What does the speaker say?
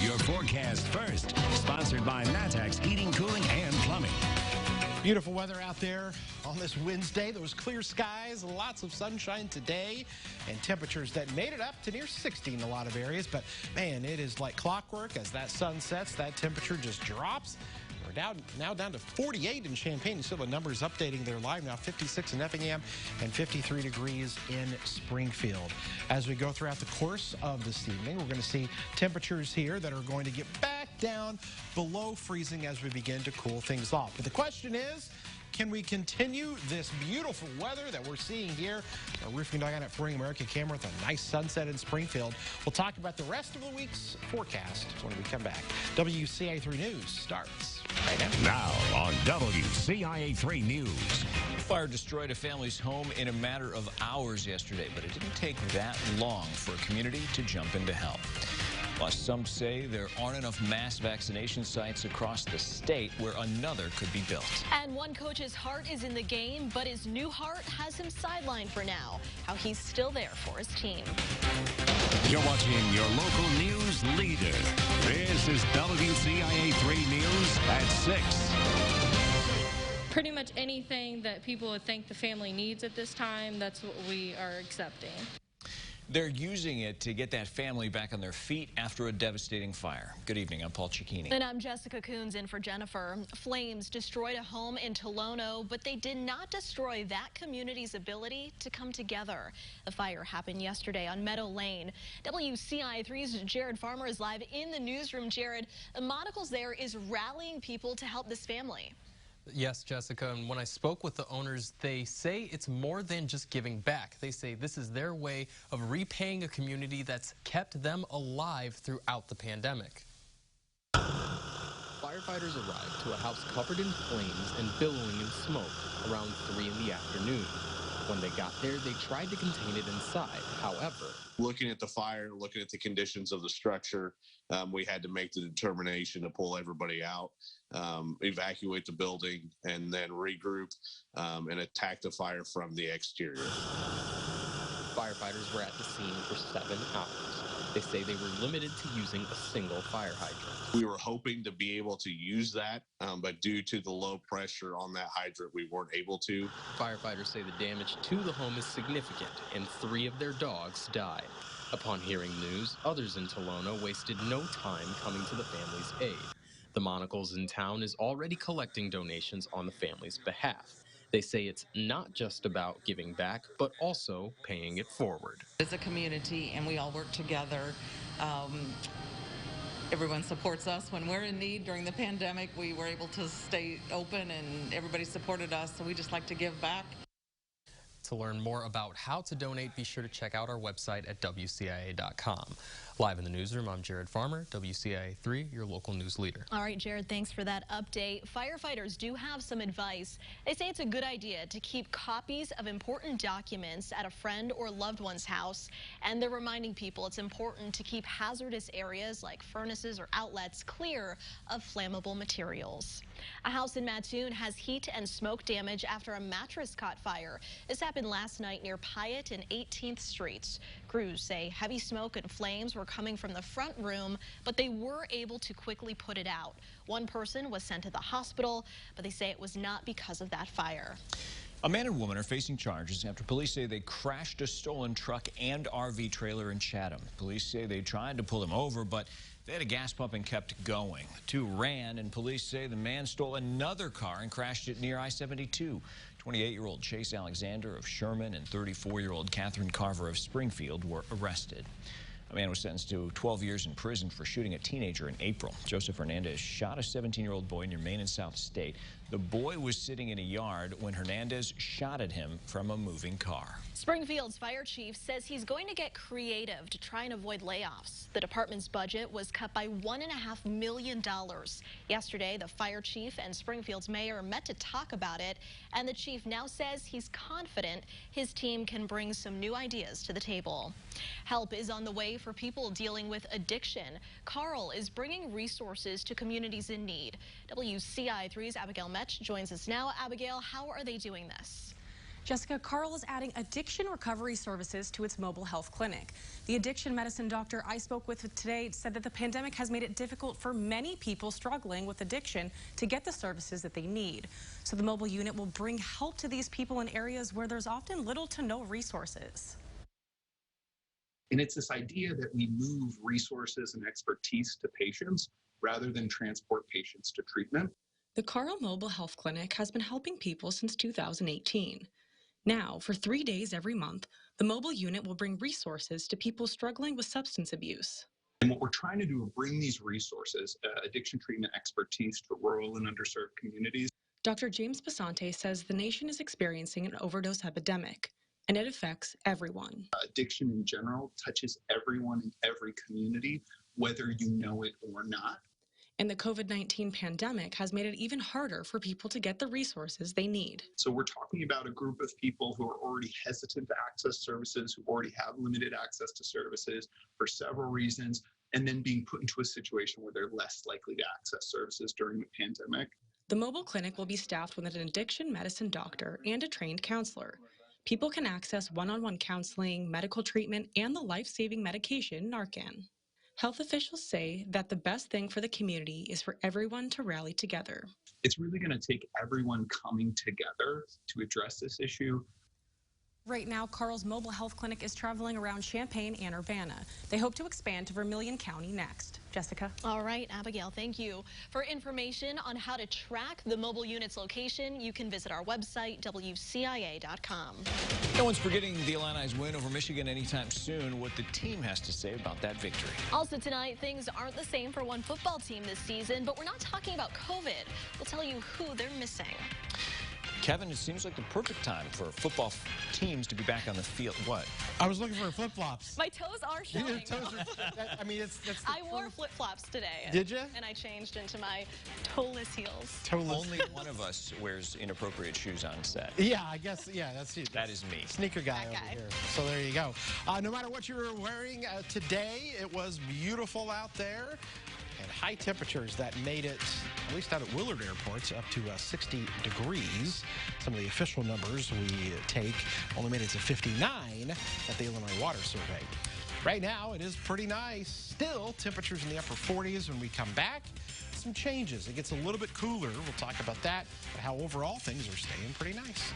your forecast first. Sponsored by MATTRESS Heating, Cooling, and Plumbing. Beautiful weather out there on this Wednesday. Those clear skies, lots of sunshine today, and temperatures that made it up to near 60 in a lot of areas. But, man, it is like clockwork. As that sun sets, that temperature just drops. We're now down to 48 in Champaign. You see the numbers updating there live now. 56 in Effingham and 53 degrees in Springfield. As we go throughout the course of this evening, we're going to see temperatures here that are going to get back down below freezing as we begin to cool things off. But the question is, can we continue this beautiful weather that we're seeing here? Our roofing dog at Flooring America camera with a nice sunset in Springfield. We'll talk about the rest of the week's forecast when we come back. WCIA 3 News starts right now. Now on WCIA 3 News. Fire destroyed a family's home in a matter of hours yesterday, but it didn't take that long for a community to jump in to help. Plus, some say there aren't enough mass vaccination sites across the state where another could be built. And one coach's heart is in the game, but his new heart has him sidelined for now. How he's still there for his team. You're watching your local news leader. This is WCIA 3 News at 6. Pretty much anything that people would think the family needs at this time, that's what we are accepting. They're using it to get that family back on their feet after a devastating fire. Good evening, I'm Paul Cicchini. And I'm Jessica Coons in for Jennifer. Flames destroyed a home in Tolono, but they did not destroy that community's ability to come together. The fire happened yesterday on Meadow Lane. WCIA 3's Jared Farmer is live in the newsroom. Jared, Monocles there is rallying people to help this family. Yes, Jessica, and when I spoke with the owners, they say it's more than just giving back. They say this is their way of repaying a community that's kept them alive throughout the pandemic. Firefighters arrived to a house covered in flames and billowing in smoke around 3 in the afternoon. When they got there, they tried to contain it inside. However, looking at the fire, looking at the conditions of the structure, we had to make the determination to pull everybody out, evacuate the building, and then regroup and attack the fire from the exterior. Firefighters were at the scene for 7 hours. They say they were limited to using a single fire hydrant. We were hoping to be able to use that, but due to the low pressure on that hydrant, we weren't able to. Firefighters say the damage to the home is significant, and 3 of their dogs died. Upon hearing news, others in Tolono wasted no time coming to the family's aid. The Monocles in town is already collecting donations on the family's behalf. They say it's not just about giving back, but also paying it forward. It's a community, and we all work together. Everyone supports us when we're in need. During the pandemic, we were able to stay open, and everybody supported us, so we just like to give back. To learn more about how to donate, be sure to check out our website at WCIA.com. Live in the newsroom, I'm Jared Farmer, WCIA 3, your local news leader. All right, Jared, thanks for that update. Firefighters do have some advice. They say it's a good idea to keep copies of important documents at a friend or loved one's house, and they're reminding people it's important to keep hazardous areas like furnaces or outlets clear of flammable materials. A house in Mattoon has heat and smoke damage after a mattress caught fire. This happened last night near Pyatt and 18th Streets. Crews say heavy smoke and flames were coming from the front room, but they were able to quickly put it out. One person was sent to the hospital, but they say it was not because of that fire. A man and woman are facing charges after police say they crashed a stolen truck and RV trailer in Chatham. Police say they tried to pull them over, but they had a gas pump and kept going. The two ran, and police say the man stole another car and crashed it near I-72. 28-year-old Chase Alexander of Sherman and 34-year-old Catherine Carver of Springfield were arrested. A man was sentenced to 12 years in prison for shooting a teenager in April. Joseph Hernandez shot a 17-year-old boy near Main and South State. The boy was sitting in a yard when Hernandez shot at him from a moving car. Springfield's fire chief says he's going to get creative to try and avoid layoffs. The department's budget was cut by $1.5 million. Yesterday, the fire chief and Springfield's mayor met to talk about it, and the chief now says he's confident his team can bring some new ideas to the table. Help is on the way for people dealing with addiction. Carl is bringing resources to communities in need. WCIA 3's Abigail Metch joins us now. Abigail, how are they doing this? Jessica, Carl is adding addiction recovery services to its mobile health clinic. The addiction medicine doctor I spoke with today said that the pandemic has made it difficult for many people struggling with addiction to get the services that they need. So the mobile unit will bring help to these people in areas where there's often little to no resources. And it's this idea that we move resources and expertise to patients rather than transport patients to treatment. The Carl Mobile Health Clinic has been helping people since 2018. Now, for 3 days every month, the mobile unit will bring resources to people struggling with substance abuse. And what we're trying to do is bring these resources, addiction treatment expertise, to rural and underserved communities. Dr. James Basante says the nation is experiencing an overdose epidemic, and it affects everyone. Addiction in general touches everyone in every community, whether you know it or not. And the COVID-19 pandemic has made it even harder for people to get the resources they need. So we're talking about a group of people who are already hesitant to access services, who already have limited access to services for several reasons, and then being put into a situation where they're less likely to access services during the pandemic. The mobile clinic will be staffed with an addiction medicine doctor and a trained counselor. People can access one-on-one counseling, medical treatment, and the life-saving medication, Narcan. Health officials say that the best thing for the community is for everyone to rally together. It's really going to take everyone coming together to address this issue. Right now, Carl's mobile health clinic is traveling around Champaign and Urbana. They hope to expand to Vermilion County next. Jessica? All right, Abigail, thank you. For information on how to track the mobile unit's location, you can visit our website, WCIA.com. No one's forgetting the Illini's win over Michigan anytime soon. What the team has to say about that victory. Also tonight, things aren't the same for one football team this season, but we're not talking about COVID. We'll tell you who they're missing. Kevin, it seems like the perfect time for football teams to be back on the field. What? I was looking for flip-flops. My toes are showing. Your toes are, I mean, I wore flip-flops today. Did you? And I changed into my toeless heels. Only one of us wears inappropriate shoes on set. Yeah, I guess, yeah, that's you. That is me. Sneaker guy over here. So there you go. No matter what you were wearing today, it was beautiful out there. And high temperatures that made it, at least out at Willard Airport, up to 60 degrees. Some of the official numbers we take only made it to 59 at the Illinois Water Survey. Right now, it is pretty nice. Still, temperatures in the upper 40s. When we come back, some changes. It gets a little bit cooler. We'll talk about that, but how overall things are staying pretty nice.